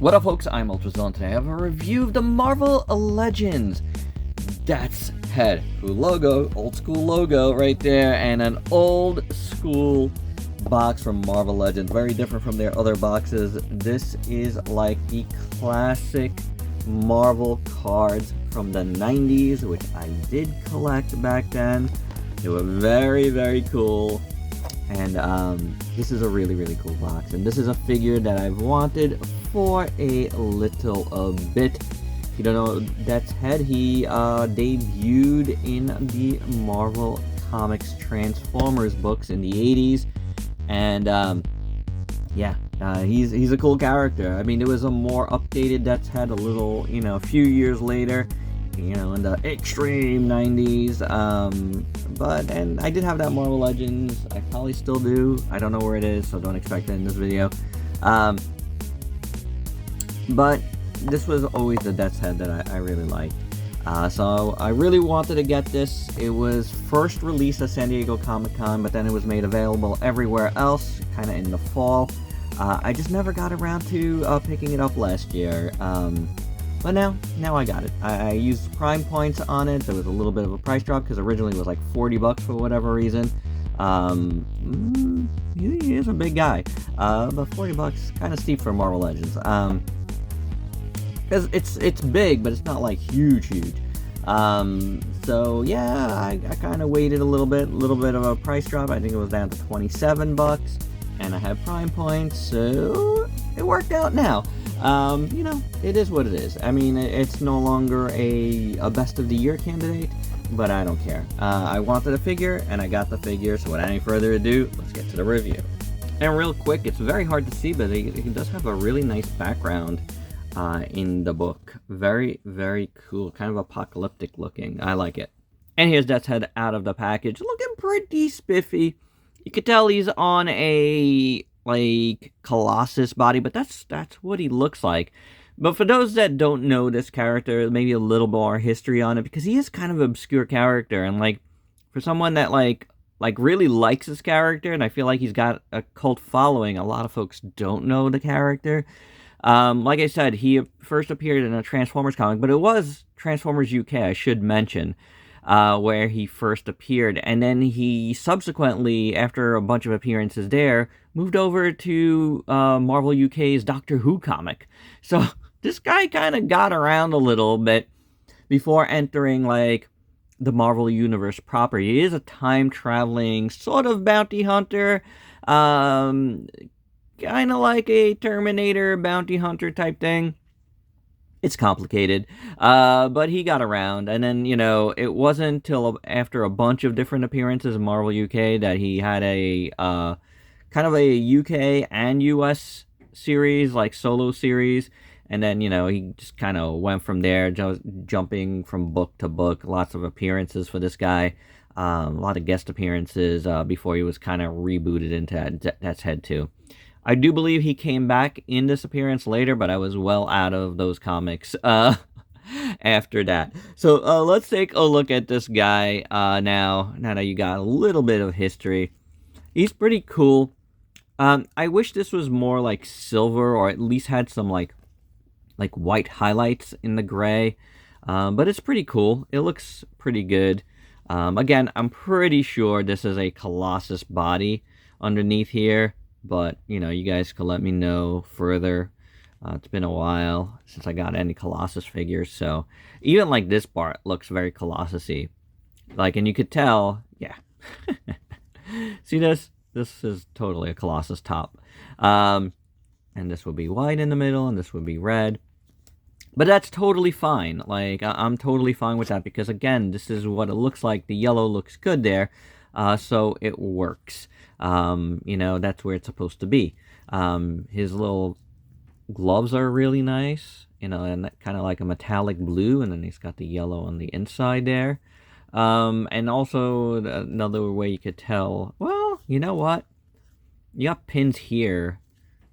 What up, folks? I'm ultrazillatoys, and today I have a review of the Marvel Legends That's Head logo, old school logo right there, and an old school box from Marvel Legends. Very different from their other boxes. This is like the classic Marvel cards from the 90s, which I did collect back then. They were very, very cool. And this is a really, really cool box. And this is a figure that I've wanted for a little bit. If you don't know That's Head, he debuted in the Marvel Comics Transformers books in the 80s. And he's a cool character. I mean, there was a more updated That's Head a little, a few years later, in the extreme 90s. And I did have that Marvel Legends. I probably still do. I don't know where it is, so don't expect it in this video. But this was always the That's Head that I really liked. So I really wanted to get this. It was first released at San Diego Comic-Con, but then it was made available everywhere else, kind of in the fall. I just never got around to picking it up last year. But now I got it. I used Prime points on it. There was a little bit of a price drop because originally it was like $40 for whatever reason. He is a big guy, but $40 kind of steep for Marvel Legends. Because it's big, but it's not like huge. So yeah, I kind of waited a little bit of a price drop. I think it was down to $27, and I had Prime points, so it worked out now. It is what it is. I mean, it's no longer a best of the year candidate, but I don't care. I wanted a figure, and I got the figure, so without any further ado, let's get to the review. And real quick, it's very hard to see, but it does have a really nice background in the book. Very, very cool. Kind of apocalyptic looking. I like it. And here's That's Head out of the package. Looking pretty spiffy. You could tell he's on a Colossus body, but that's what he looks like. But for those that don't know this character, maybe a little more history on it, because he is kind of an obscure character, and for someone that really likes this character, and I feel like he's got a cult following, a lot of folks don't know the character. Like I said, he first appeared in a Transformers comic, but it was Transformers UK, I should mention, where he first appeared. And then he subsequently, after a bunch of appearances there, moved over to Marvel UK's Doctor Who comic. So this guy kind of got around a little bit before entering the Marvel Universe proper. He is a time-traveling sort of bounty hunter, kind of like a Terminator bounty hunter type thing. It's complicated, but he got around, and then, it wasn't until after a bunch of different appearances in Marvel UK that he had a kind of a UK and US series, solo series, and then, he just kind of went from there, jumping from book to book, lots of appearances for this guy, a lot of guest appearances before he was kind of rebooted into That's Head 2. I do believe he came back in this appearance later, but I was well out of those comics after that. So let's take a look at this guy now that you got a little bit of history. He's pretty cool. I wish this was more silver, or at least had some like white highlights in the gray. But it's pretty cool. It looks pretty good. Again, I'm pretty sure this is a Colossus body underneath here. But, you guys can let me know further. It's been a while since I got any Colossus figures. So, even this part looks very Colossus-y. And you could tell, yeah. See this? This is totally a Colossus top. And this would be white in the middle, and this would be red. But that's totally fine. I'm totally fine with that, because, again, this is what it looks like. The yellow looks good there. So it works. That's where it's supposed to be. His little gloves are really nice, and kind of like a metallic blue, and then he's got the yellow on the inside there. And also another way you could tell, well, you know what? You got pins here,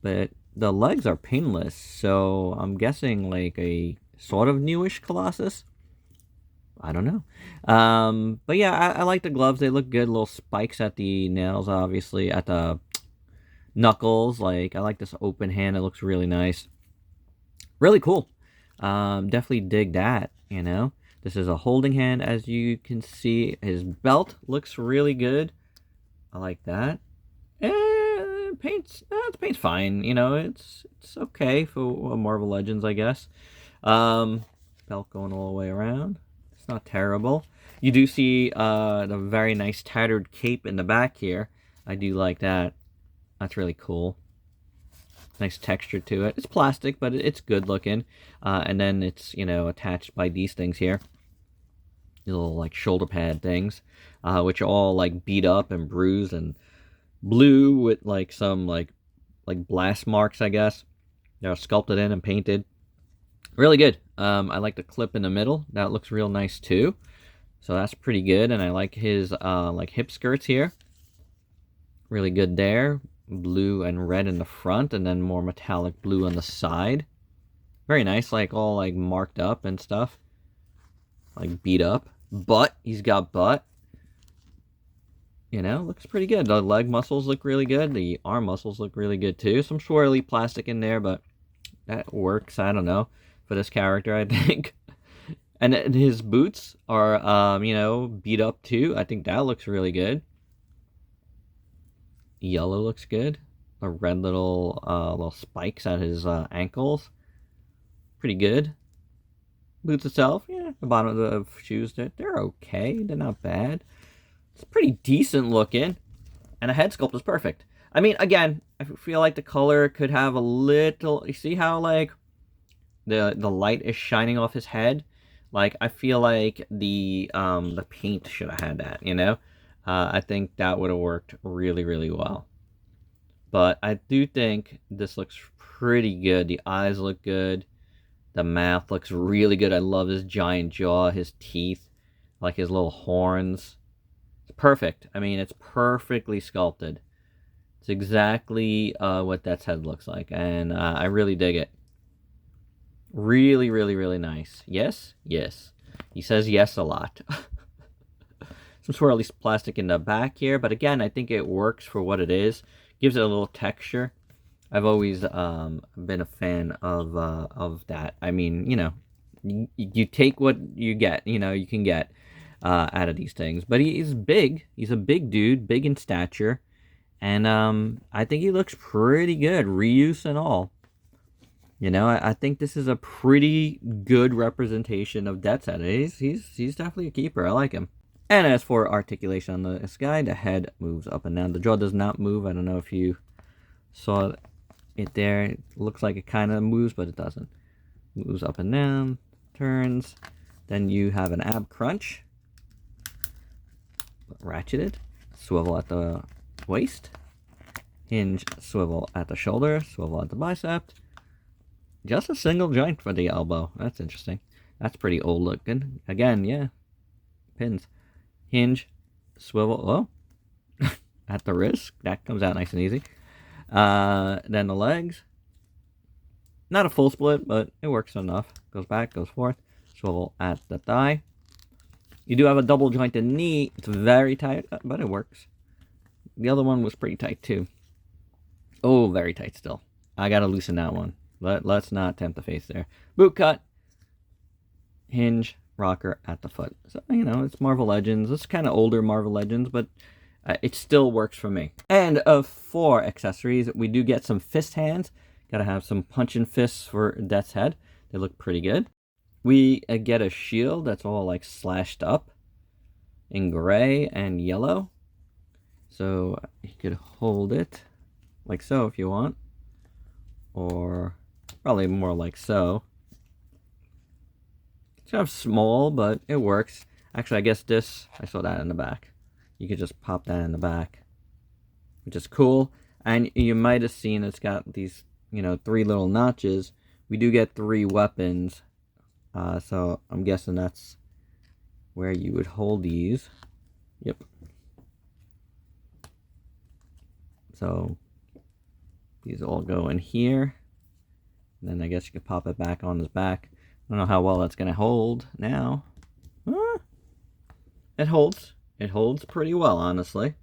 but the legs are pinless, so I'm guessing a sort of newish Colossus. I don't know. But yeah, I like the gloves. They look good. Little spikes at the nails, obviously, at the knuckles. I like this open hand. It looks really nice. Really cool. Definitely dig that, you know. This is a holding hand, as you can see. His belt looks really good. I like that. The paint's fine. You know, it's okay for Marvel Legends, I guess. Um, Belt going all the way around. It's not terrible. You do see the very nice tattered cape in the back here. I do like that. That's really cool. Nice texture to it. It's plastic, but it's good looking. And then it's, you know, attached by these things here. These little, like, shoulder pad things. Which are all, like, beat up and bruised and blue with, like, some, like blast marks, I guess. They're sculpted in and painted. Really good. I like the clip in the middle. That looks real nice, too. So that's pretty good. And I like his, like, hip skirts here. Really good there. Blue and red in the front, and then more metallic blue on the side. Very nice, like all like marked up and stuff. Like beat up. Butt, he's got butt. You know, looks pretty good. The leg muscles look really good. The arm muscles look really good too. Some swirly plastic in there, but that works, I don't know, for this character, I think. And his boots are, you know, beat up too. I think that looks really good. Yellow looks good. A red little spikes at his ankles. Pretty good. Boots itself, yeah. The bottom of the shoes, they're okay. They're not bad. It's pretty decent looking. And the head sculpt is perfect. I mean, again, I feel like the color could have a little... You see how, like, the light is shining off his head? Like, I feel like the paint should have had that, you know? I think that would have worked really, really well. But I do think this looks pretty good. The eyes look good. The mouth looks really good. I love his giant jaw, his teeth, like his little horns. It's perfect. I mean, it's perfectly sculpted. It's exactly what Death's head looks like. And I really dig it. Really, really, really nice. Yes? Yes. He says yes a lot. Some swirly plastic in the back here, but again, I think it works for what it is. Gives it a little texture. I've always been a fan of that. I mean, you know, you take what you get. You know, you can get out of these things. But he's big. He's a big dude, big in stature, and I think he looks pretty good, reuse and all. You know, I think this is a pretty good representation of Death's head. He's definitely a keeper. I like him. And as for articulation on this guy, the head moves up and down. The jaw does not move. I don't know if you saw it there. It looks like it kind of moves, but it doesn't. Moves up and down, turns. Then you have an ab crunch. Ratcheted. Swivel at the waist. Hinge, swivel at the shoulder. Swivel at the bicep. Just a single joint for the elbow. That's interesting. That's pretty old looking. Again, yeah. Pins. Hinge, swivel, oh, at the wrist. That comes out nice and easy. Then the legs. Not a full split, but it works enough. Goes back, goes forth. Swivel at the thigh. You do have a double jointed knee. It's very tight, but it works. The other one was pretty tight too. Oh, very tight still. I gotta loosen that one. Let's not tempt the face there. Boot cut. Hinge. Rocker at the foot. So, you know, it's Marvel Legends. It's kind of older Marvel Legends, but it still works for me. And for accessories, we do get some fist hands. Gotta have some punching fists for Death's head. They look pretty good. We get a shield that's all like slashed up in gray and yellow. So you could hold it like so if you want. Or probably more like so. It's kind of small, but it works. Actually, I guess this, I saw that in the back. You could just pop that in the back, which is cool. And you might have seen it's got these, you know, 3 little notches. We do get 3 weapons. So I'm guessing that's where you would hold these. Yep. So these all go in here. And then I guess you could pop it back on his back. I don't know how well that's going to hold now. It holds. It holds pretty well, honestly.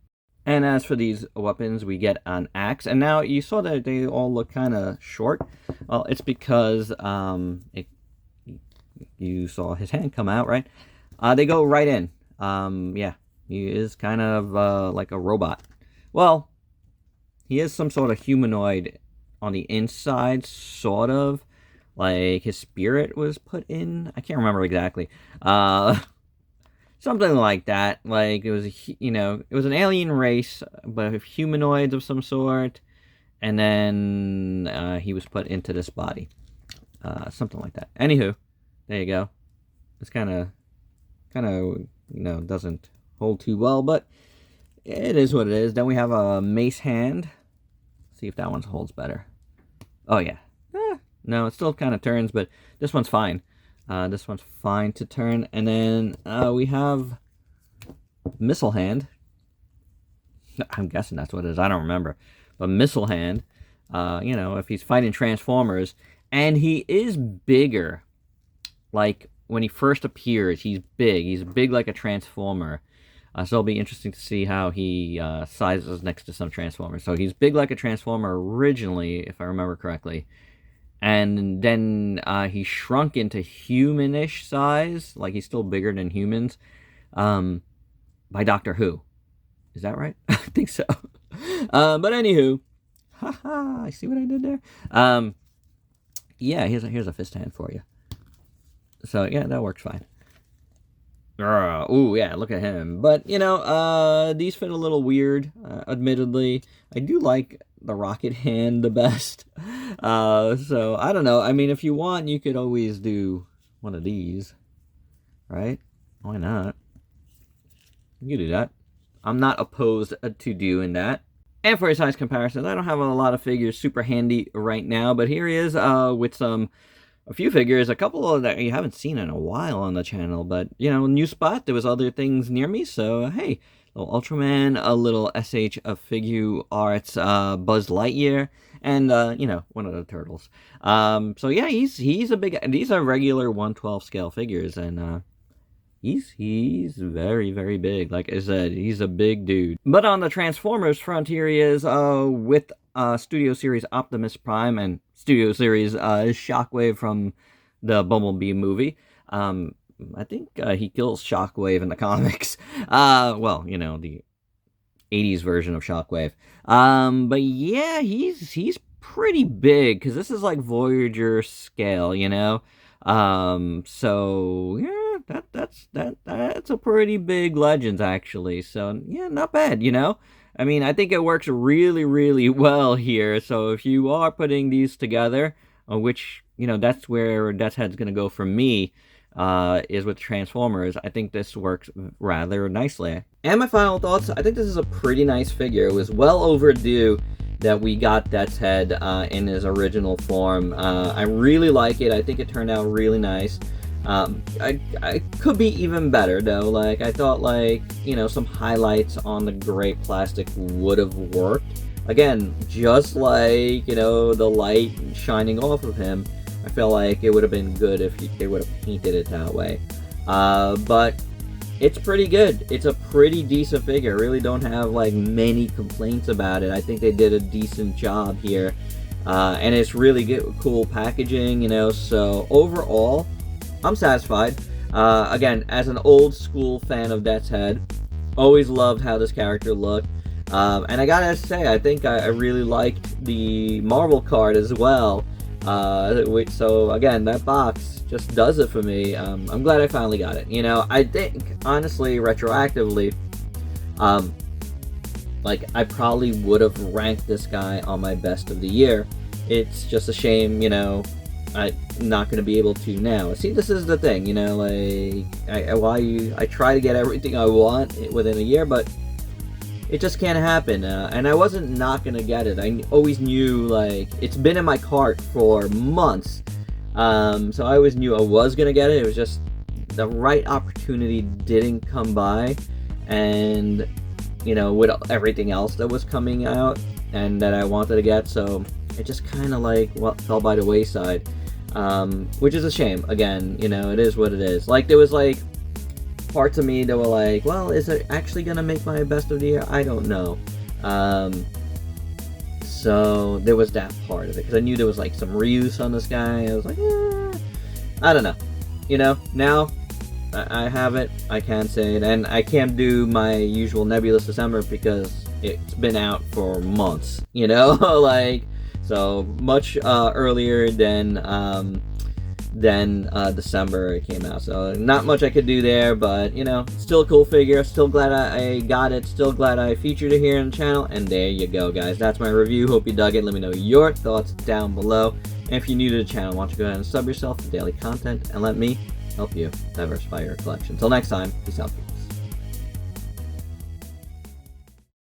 And as for these weapons, we get an axe. And now you saw that they all look kind of short. Well, it's because you saw his hand come out, right? They go right in. Yeah, he is kind of like a robot. Well, he is some sort of humanoid on the inside, sort of. Like his spirit was put in. I can't remember exactly. Something like that. Like it was, it was an alien race, but humanoids of some sort. And then he was put into this body. Something like that. Anywho, there you go. It's kind of, doesn't hold too well, but it is what it is. Then we have a mace hand. See if that one holds better. Oh yeah. No, it still kind of turns, but this one's fine. This one's fine to turn. And then we have missile hand. I'm guessing that's what it is. I don't remember. But missile hand, if he's fighting Transformers, and he is bigger. Like when he first appears, he's big. He's big like a Transformer. So it'll be interesting to see how he sizes next to some Transformers. So he's big like a Transformer originally, if I remember correctly. And then he shrunk into humanish size, like he's still bigger than humans, by Doctor Who. Is that right? I think so. But anywho, haha, I see what I did there. Yeah, here's a fist hand for you. So yeah, that works fine. Ooh, yeah, look at him. But, these fit a little weird, admittedly. I do like the rocket hand the best. So, I don't know. I mean, if you want, you could always do one of these. Right? Why not? You can do that. I'm not opposed to doing that. And for a size comparison, I don't have a lot of figures super handy right now. But here he is with a few figures, a couple of that you haven't seen in a while on the channel, but, new spot, there was other things near me, so, hey, little Ultraman, a little SH of Figure Arts, Buzz Lightyear, and, one of the Turtles. So, yeah, he's a big, these are regular 1/12 scale figures, and, he's very, very big. Like I said, he's a big dude. But on the Transformers front, here he is, with Studio Series Optimus Prime and Studio Series Shockwave from the Bumblebee movie. I think he kills Shockwave in the comics. Well, the 80s version of Shockwave. But yeah, he's pretty big, because this is like Voyager scale, So yeah, that's a pretty big Legends, actually. So yeah, not bad, I mean, I think it works really, really well here. So if you are putting these together, which, that's where Death's Head's going to go for me, is with Transformers, I think this works rather nicely. And my final thoughts, I think this is a pretty nice figure. It was well overdue that we got Death's Head in his original form. I really like it. I think it turned out really nice. I could be even better, though. Like, I thought, some highlights on the gray plastic would have worked. Again, just like, the light shining off of him, I feel like it would have been good if they would have painted it that way. But it's pretty good. It's a pretty decent figure. I really don't have, many complaints about it. I think they did a decent job here. And it's really good, cool packaging, so overall, I'm satisfied. Again, as an old school fan of Death's Head, always loved how this character looked. And I gotta say, I think I really liked the Marvel card as well. So again, that box just does it for me. I'm glad I finally got it. I think, honestly, retroactively, I probably would have ranked this guy on my best of the year. It's just a shame, I'm not going to be able to now. See, this is the thing, I try to get everything I want within a year, but it just can't happen. And I wasn't not going to get it. I always knew, it's been in my cart for months. So I always knew I was going to get it. It was just the right opportunity didn't come by. And, with everything else that was coming out and that I wanted to get, so it just kind of fell by the wayside. Which is a shame. Again, it is what it is. There was parts of me that were like, well, is it actually gonna make my best of the year? I don't know. So there was that part of it, because I knew there was like some reuse on this guy. I was like, I don't know. You know, now I have it, I can say it, and I can't do my usual Nebulous December because it's been out for months, you know, like, so much earlier than December it came out, so not much I could do there, but, you know, still a cool figure, still glad I got it, still glad I featured it here on the channel, and there you go, guys, that's my review. Hope you dug it. Let me know your thoughts down below, and if you're new to the channel, why don't you go ahead and sub yourself to daily content, and let me help you diversify your collection. Until next time, peace out.